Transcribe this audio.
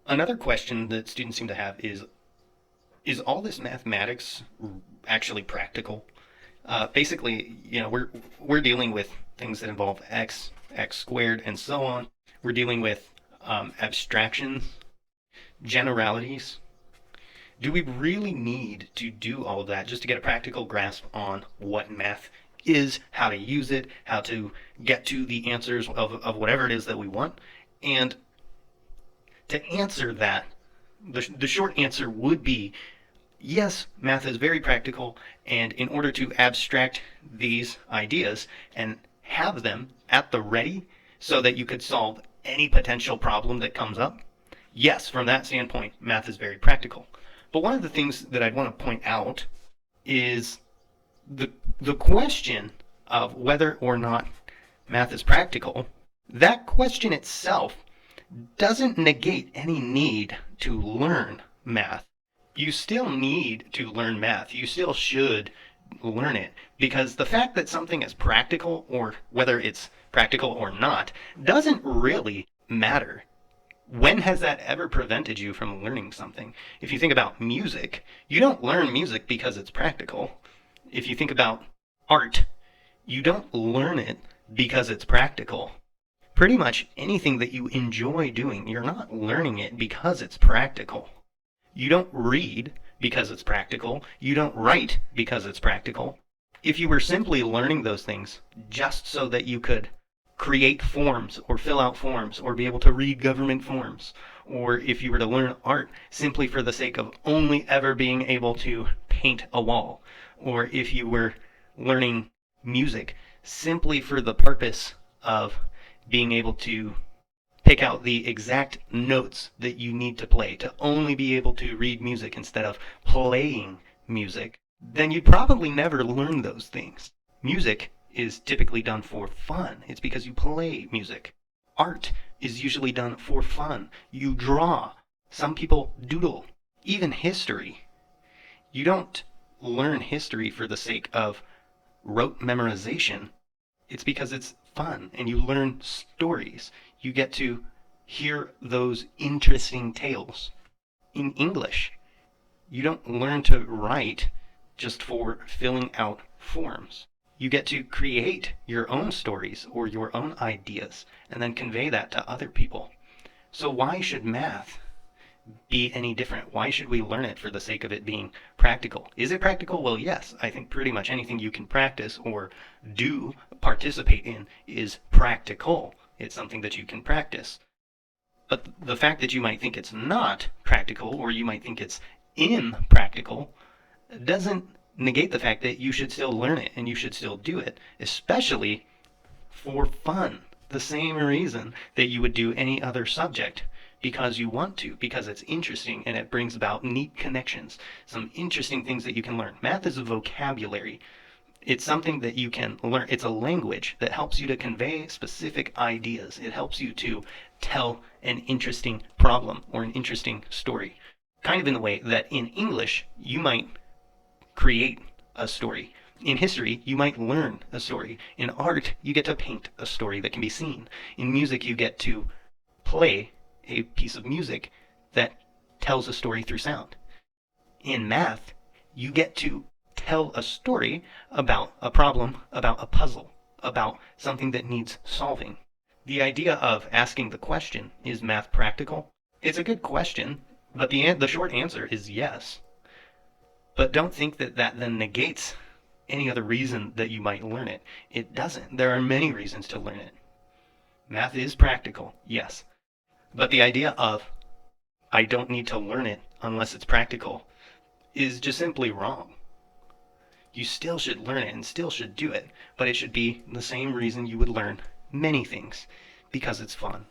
Another question that students seem to have is all this mathematics actually practical? Basically, we're dealing with things that involve x squared, and so on. We're dealing with abstractions, generalities. Do we really need to do all of that just to get a practical grasp on what math is, how to use it, how to get to the answers of whatever it is that we want? And to answer that, the short answer would be yes, math is very practical, and in order to abstract these ideas and have them at the ready so that you could solve any potential problem that comes up, yes, from that standpoint, math is very practical. But one of the things that I'd want to point out is the question of whether or not math is practical. That question itself doesn't negate any need to learn math. You still need to learn math. You still should learn it, because the fact that something is practical, or whether it's practical or not, doesn't really matter. When has that ever prevented you from learning something? If you think about music, you don't learn music because it's practical. If you think about art, you don't learn it because it's practical. Pretty much anything that you enjoy doing, you're not learning it because it's practical. You don't read because it's practical. You don't write because it's practical. If you were simply learning those things just so that you could create forms or fill out forms or be able to read government forms, or if you were to learn art simply for the sake of only ever being able to paint a wall, or if you were learning music simply for the purpose of being able to pick out the exact notes that you need to play to only be able to read music instead of playing music, then you'd probably never learn those things. Music is typically done for fun. It's because you play music. Art is usually done for fun. You draw. Some people doodle. Even history. You don't learn history for the sake of rote memorization. It's because it's fun, and you learn stories. You get to hear those interesting tales. In English, you don't learn to write just for filling out forms. You get to create your own stories or your own ideas and then convey that to other people. So why should math be any different? Why should we learn it for the sake of it being practical? Is it practical? Well, yes. I think pretty much anything you can practice or do participate in is practical. It's something that you can practice. But the fact that you might think it's not practical, or you might think it's impractical, doesn't negate the fact that you should still learn it and you should still do it, especially for fun. The same reason that you would do any other subject, because you want to, because it's interesting and it brings about neat connections, some interesting things that you can learn. Math is a vocabulary. It's something that you can learn. It's a language that helps you to convey specific ideas. It helps you to tell an interesting problem or an interesting story. Kind of in the way that in English, you might create a story. In history, you might learn a story. In art, you get to paint a story that can be seen. In music, you get to play a piece of music that tells a story through sound. In math, you get to tell a story about a problem, about a puzzle, about something that needs solving. The idea of asking the question, is math practical? It's a good question, but the short answer is yes. But don't think that that then negates any other reason that you might learn it. It doesn't. There are many reasons to learn it. Math is practical, yes. But the idea of, I don't need to learn it unless it's practical, is just simply wrong. You still should learn it and still should do it, but it should be the same reason you would learn many things, because it's fun.